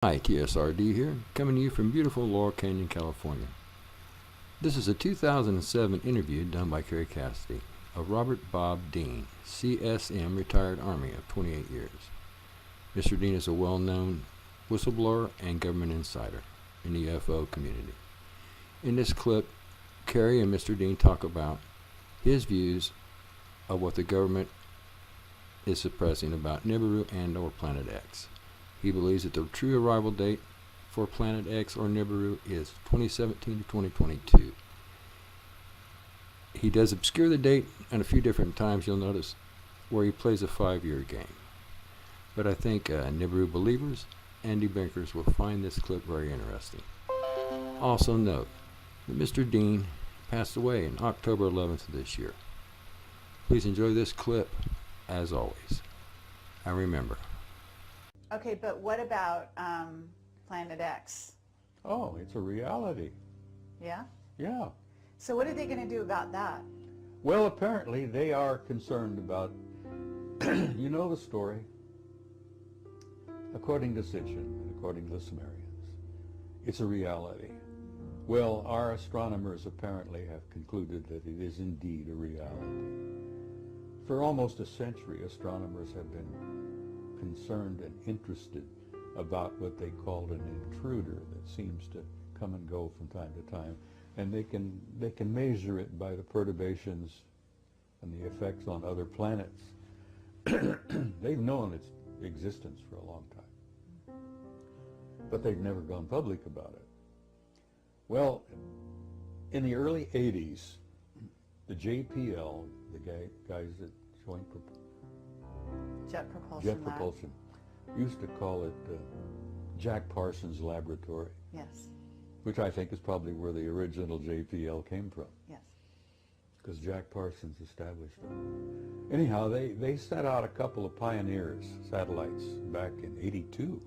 Hi, TSRD here, coming to you from beautiful Laurel Canyon, California. This is a 2007 interview done by Kerry Cassidy of Robert Bob Dean, CSM, retired Army of 28 years. Mr. Dean is a well-known whistleblower and government insider in the UFO community. In this clip, Kerry and Mr. Dean talk about his views of what the government is suppressing about Nibiru and or Planet X. He believes that the true arrival date for Planet X or Nibiru is 2017 to 2022. He does obscure the date and a few different times, you'll notice, where he plays a 5-year game. But I think Nibiru believers and debunkers will find this clip very interesting. Also note that Mr. Dean passed away on October 11th of this year. Please enjoy this clip as always. And remember, okay, but what about Planet X? Oh, it's a reality. Yeah? Yeah. So what are they going to do about that? Well, apparently they are concerned about, you know the story, according to Sitchin and according to the Sumerians, it's a reality. Well, our astronomers apparently have concluded that it is indeed a reality. For almost a century, astronomers have been concerned and interested about what they called an intruder that seems to come and go from time to time, and they can measure it by the perturbations and the effects on other planets. They've known its existence for a long time, but they've never gone public about it. Well, in the early 80s, the JPL, the guys that Jet Propulsion, used to call it Jack Parsons Laboratory. Yes. Which I think is probably where the original JPL came from. Yes. Because Jack Parsons established it. Anyhow, they set out a couple of Pioneers satellites back in '82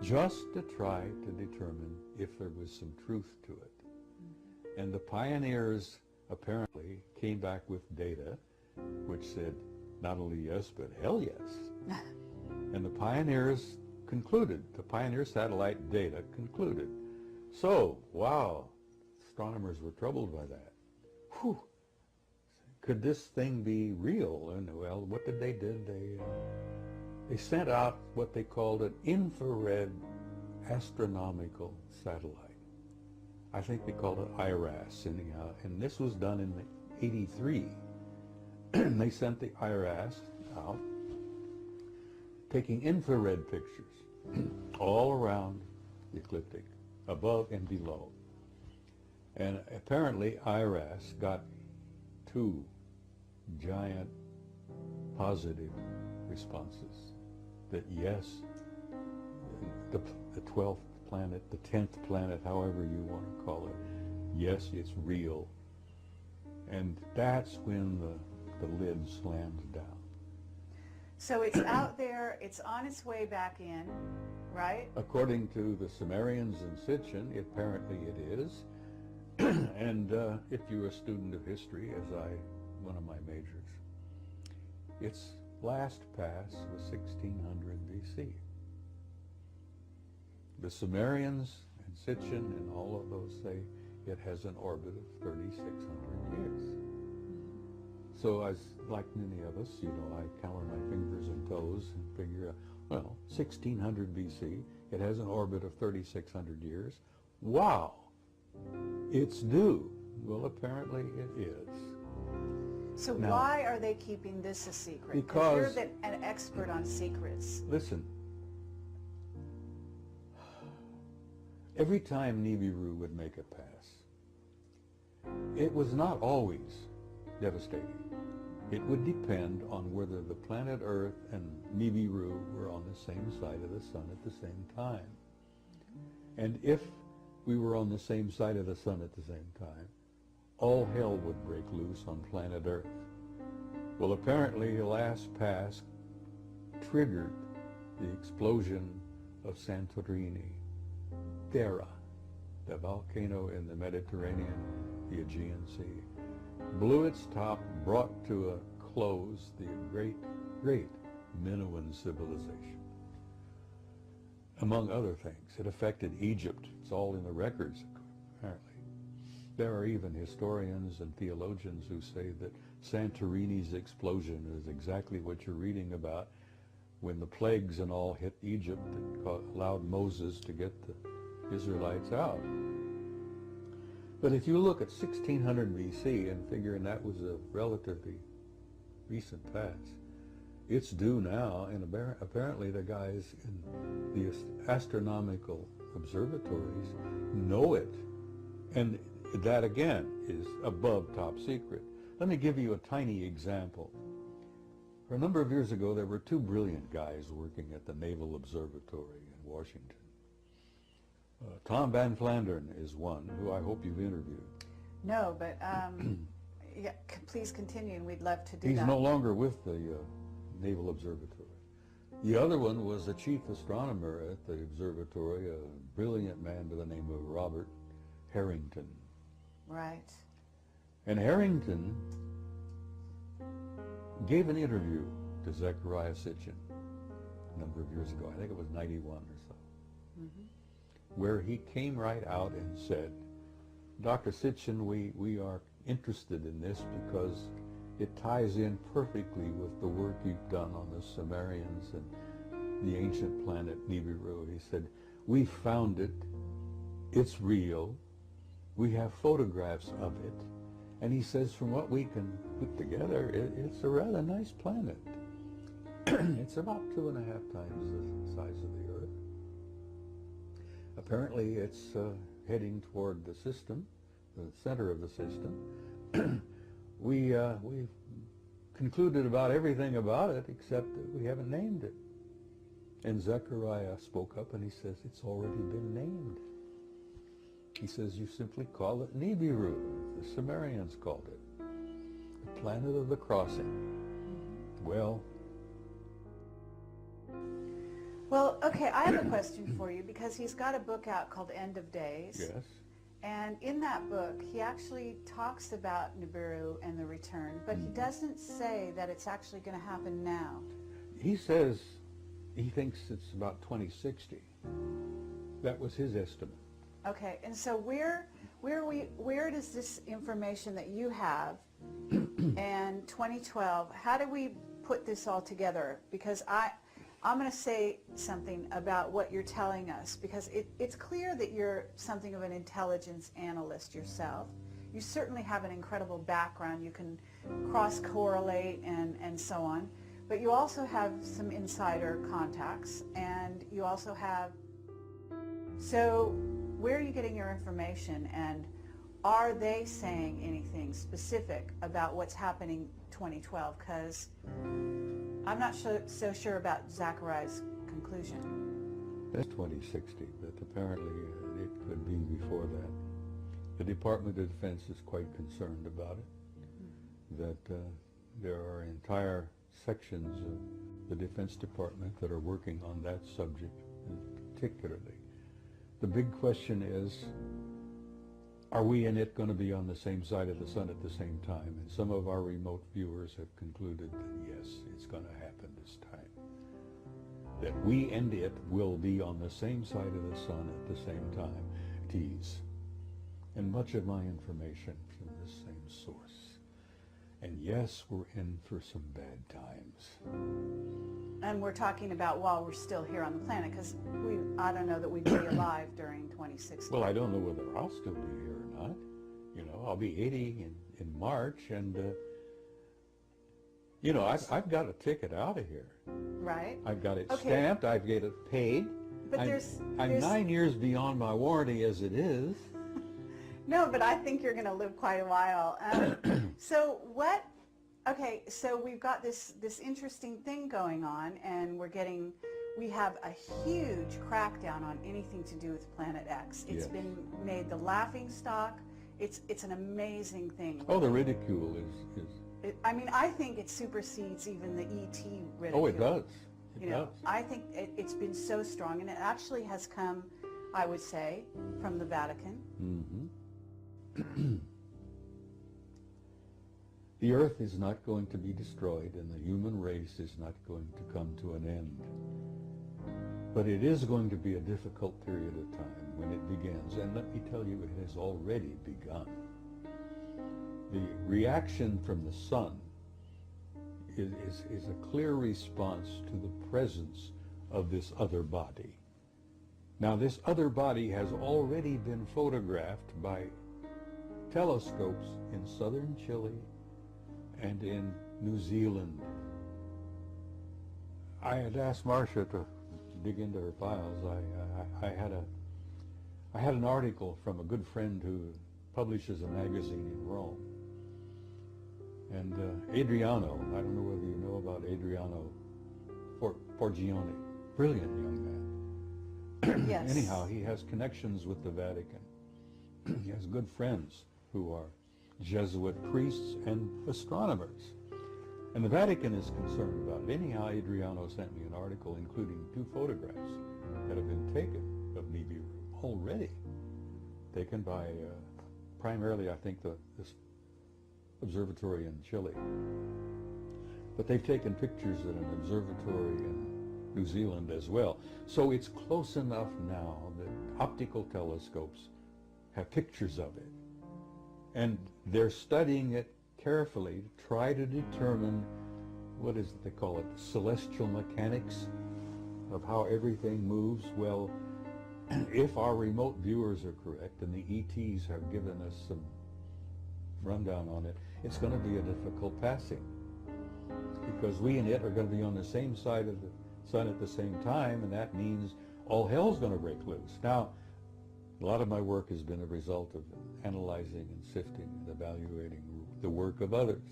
just to try to determine if there was some truth to it. Mm-hmm. And the Pioneers apparently came back with data which said not only yes, but hell yes. And the Pioneers concluded, the Pioneer satellite data concluded. So, wow, astronomers were troubled by that. Whew. Could this thing be real? And well, what did they do? They sent out what they called an infrared astronomical satellite. I think they called it IRAS anyhow, and this was done in '83. They sent the IRAS out, taking infrared pictures all around the ecliptic, above and below. And apparently IRAS got 2 giant positive responses that yes, the 12th planet, the 10th planet, however you want to call it, yes, it's real. And that's when the lid slammed down. So it's out there, it's on its way back in, right? According to the Sumerians and Sitchin, apparently it is. And if you're a student of history, as one of my majors, its last pass was 1600 BC. The Sumerians and Sitchin and all of those say it has an orbit of 3,600 years. So as like many of us, you know, I count on my fingers and toes and figure out, well, 1600 BC, it has an orbit of 3,600 years. Wow, it's due. Well, apparently it is. So now, why are they keeping this a secret? Because you're an expert on secrets. Listen, every time Nibiru would make a pass, it was not always devastating. It would depend on whether the planet Earth and Nibiru were on the same side of the sun at the same time. And if we were on the same side of the sun at the same time, all hell would break loose on planet Earth. Well, apparently the last pass triggered the explosion of Santorini, Thera, the volcano in the Mediterranean, the Aegean Sea, blew its top, brought to a close the great Minoan civilization. among other things. It affected Egypt. It's all in the records, apparently. There are even historians and theologians who say that Santorini's explosion is exactly what you're reading about when the plagues and all hit Egypt that allowed Moses to get the Israelites out. But if you look at 1600 BC and figuring that was a relatively recent past, it's due now, and apparently the guys in the astronomical observatories know it. And that, again, is above top secret. Let me give you a tiny example. For a number of years ago, there were two brilliant guys working at the Naval Observatory in Washington. Tom Van Flandern is one, who I hope you've interviewed. No, but yeah, please continue, and we'd love to do He's that. no longer with the Naval Observatory. The other one was the chief astronomer at the observatory, a brilliant man by the name of Robert Harrington. Right. And Harrington gave an interview to Zecharia Sitchin a number of years ago. I think it was 91 or so. Mm-hmm. Where he came right out and said, Dr. Sitchin, we are interested in this because it ties in perfectly with the work you've done on the Sumerians and the ancient planet Nibiru. He said, we found it, it's real, we have photographs of it, and he says from what we can put together, it's a rather nice planet. It's about 2.5 times the size of the Earth. Apparently it's heading toward the system, the center of the system. We've concluded about everything about it except that we haven't named it. And Zecharia spoke up and he says, it's already been named. He says, you simply call it Nibiru. The Sumerians called it the planet of the crossing. Well, okay, I have a question for you, because he's got a book out called End of Days. yes. And in that book, he actually talks about Nibiru and the return, but he doesn't say that it's actually going to happen now. He says he thinks it's about 2060. That was his estimate. Okay, and so where does this information that you have and 2012, how do we put this all together? Because I'm going to say something about what you're telling us, because it's clear that you're something of an intelligence analyst yourself. You certainly have an incredible background. You can cross-correlate and so on. But you also have some insider contacts, and you also have... So where are you getting your information, and are they saying anything specific about what's happening 2012? Because I'm not so sure about Zachariah's conclusion. That's 2060, but apparently it could be before that. The Department of Defense is quite concerned about it, that there are entire sections of the Defense Department that are working on that subject particularly. The big question is, are we in it going to be on the same side of the sun at the same time? And some of our remote viewers have concluded that yes, it's going to happen this time. That we and it will be on the same side of the sun at the same time. Tease. And much of my information from this same source. And yes, we're in for some bad times. And we're talking about while we're still here on the planet, because I don't know that we'd be alive during 2060. Well, I don't know whether I'll still be here or not. You know, I'll be 80 in March, and you know, I've got a ticket out of here. Right. I've got it Okay. stamped. I've got it paid. But I'm 9 years beyond my warranty as it is. No, but I think you're going to live quite a while. So what? Okay, so we've got this interesting thing going on, and we have a huge crackdown on anything to do with Planet X. It's Yes. been made the laughing stock. It's an amazing thing. Oh, the ridicule is. I mean, I think it supersedes even the ET ridicule. Oh, it does. It You know, does. I think it's been so strong, and it actually has come, I would say, from the Vatican. Mm-hmm. The earth is not going to be destroyed, and the human race is not going to come to an end. But it is going to be a difficult period of time when it begins. And let me tell you, it has already begun. The reaction from the sun is a clear response to the presence of this other body. Now, this other body has already been photographed by telescopes in southern Chile and in New Zealand. I had asked Marcia to dig into her files. I had an article from a good friend who publishes a magazine in Rome. And Adriano, I don't know whether you know about Adriano Forgione, brilliant young man. Yes. Anyhow, he has connections with the Vatican. He has good friends who are Jesuit priests and astronomers. And the Vatican is concerned about it. Anyhow, Adriano sent me an article including 2 photographs that have been taken of Nibiru already, taken by primarily, I think, this observatory in Chile. But they've taken pictures at an observatory in New Zealand as well. So it's close enough now that optical telescopes have pictures of it. And they're studying it carefully to try to determine, what is it they call it, celestial mechanics of how everything moves. Well, if our remote viewers are correct, and the ETs have given us some rundown on it, it's going to be a difficult passing, because we and it are going to be on the same side of the sun at the same time, and that means all hell's going to break loose. Now, a lot of my work has been a result of analyzing and sifting and evaluating the work of others.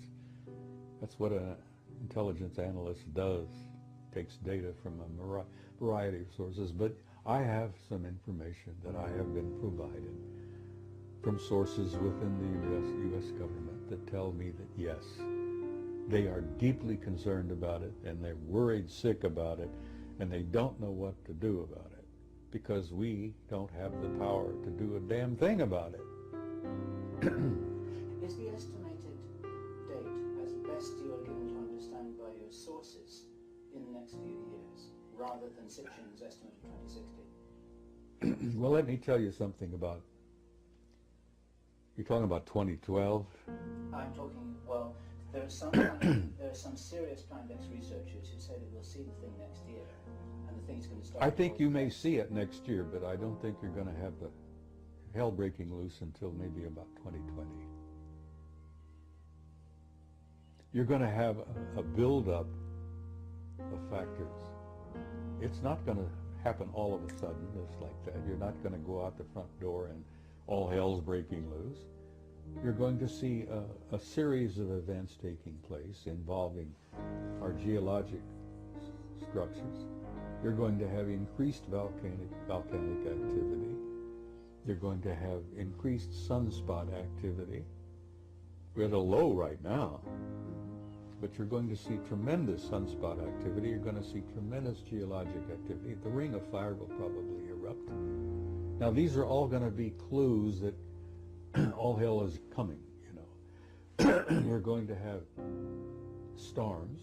That's what an intelligence analyst does, takes data from a variety of sources. But I have some information that I have been provided from sources within the U.S. government that tell me that yes, they are deeply concerned about it, and they're worried sick about it, and they don't know what to do about it, because we don't have the power to do a damn thing about it. Is the estimated date as best you are given to understand by your sources in the next few years, rather than Sitchin's estimate of 2060? Well, let me tell you something about, you're talking about 2012? I'm talking, well, there are some serious Plandex researchers who say that we'll see the thing next year, and the thing's going to start. I think you may see it next year, but I don't think you're going to have the hell breaking loose until maybe about 2020. You're going to have a build-up of factors. It's not going to happen all of a sudden, just like that. You're not going to go out the front door and all hell's breaking loose. You're going to see a series of events taking place involving our geologic structures. You're going to have increased volcanic activity. You're going to have increased sunspot activity. We're at a low right now, but you're going to see tremendous sunspot activity. You're going to see tremendous geologic activity. The Ring of Fire will probably erupt. Now, these are all going to be clues that all hell is coming, you know. You're going to have storms.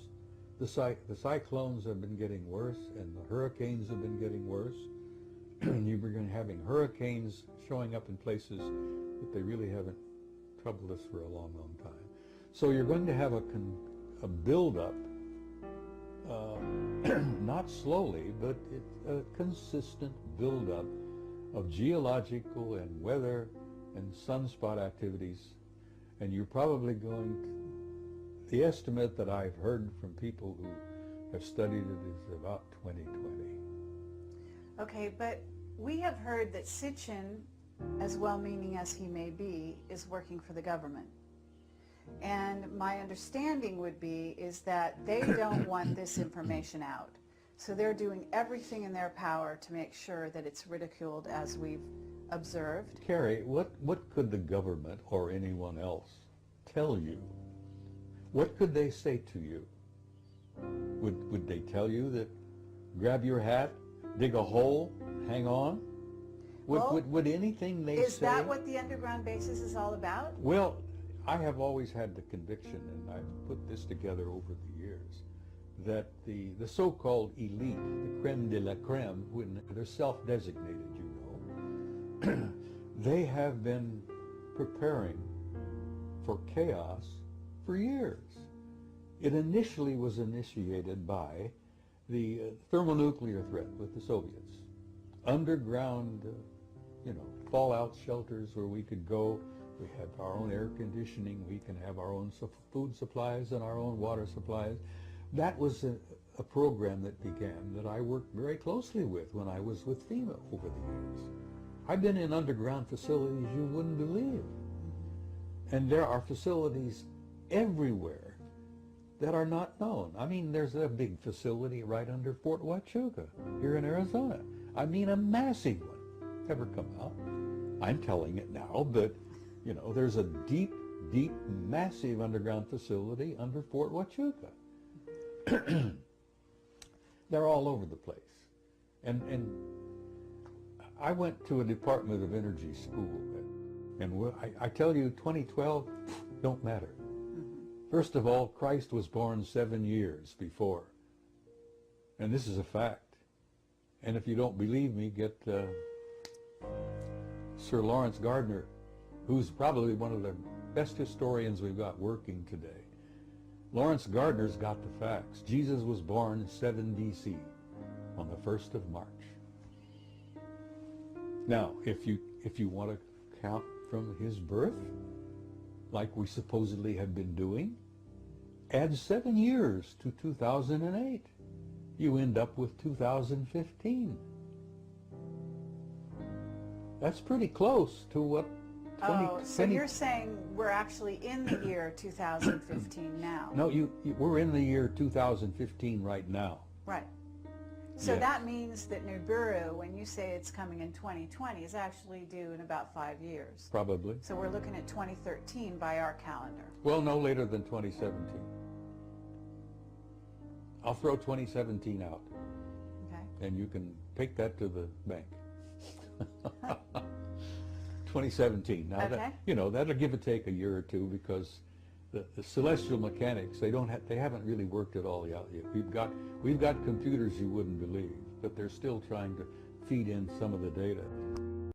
The cyclones have been getting worse, and the hurricanes have been getting worse. You're going to having hurricanes showing up in places that they really haven't troubled us for a long, long time. So you're going to have a build-up, not slowly, but it's a consistent build-up of geological and weather and sunspot activities. And you're probably going to, the estimate that I've heard from people who have studied it is about 2020. Okay, but we have heard that Sitchin, as well-meaning as he may be, is working for the government. And my understanding would be is that they don't want this information out. So they're doing everything in their power to make sure that it's ridiculed, as we've observed. Kerry, what could the government or anyone else tell you? What could they say to you? Would they tell you that grab your hat, dig a hole, hang on? Would anything they say? Is that what the underground basis is all about? Well, I have always had the conviction, and I've put this together over the years, that the so-called elite, the creme de la creme, when they're self-designated, you know, they have been preparing for chaos for years. It initially was initiated by the thermonuclear threat with the Soviets. Underground, you know, fallout shelters where we could go. We had our own air conditioning. We can have our own food supplies and our own water supplies. That was a program that began that I worked very closely with when I was with FEMA over the years. I've been in underground facilities you wouldn't believe. And there are facilities everywhere that are not known. I mean, there's a big facility right under Fort Huachuca here in Arizona. I mean, a massive one. Never come out. I'm telling it now, but, you know, there's a deep, deep, massive underground facility under Fort Huachuca. They're all over the place. And I went to a Department of Energy school, and I tell you, 2012 don't matter. First of all, Christ was born 7 years before, and this is a fact. And if you don't believe me, get Sir Lawrence Gardner, who's probably one of the best historians we've got working today. Lawrence Gardner's got the facts. Jesus was born 7 BC on the 1st of March. Now, if you want to count from his birth, like we supposedly have been doing, add 7 years to 2008. You end up with 2015. That's pretty close to what 20... So you're saying we're actually in the year 2015 now? No, we're in the year 2015 right now. Right. So Yes. that means that Nibiru, when you say it's coming in 2020, is actually due in about 5 years. Probably. So we're looking at 2013 by our calendar. Well, no later than 2017. I'll throw 2017 out, Okay. and you can take that to the bank. 2017. Now, Okay. that, you know, that'll give or take a year or two, because the celestial mechanics, they haven't really worked it all out yet. We've got computers you wouldn't believe, but they're still trying to feed in some of the data.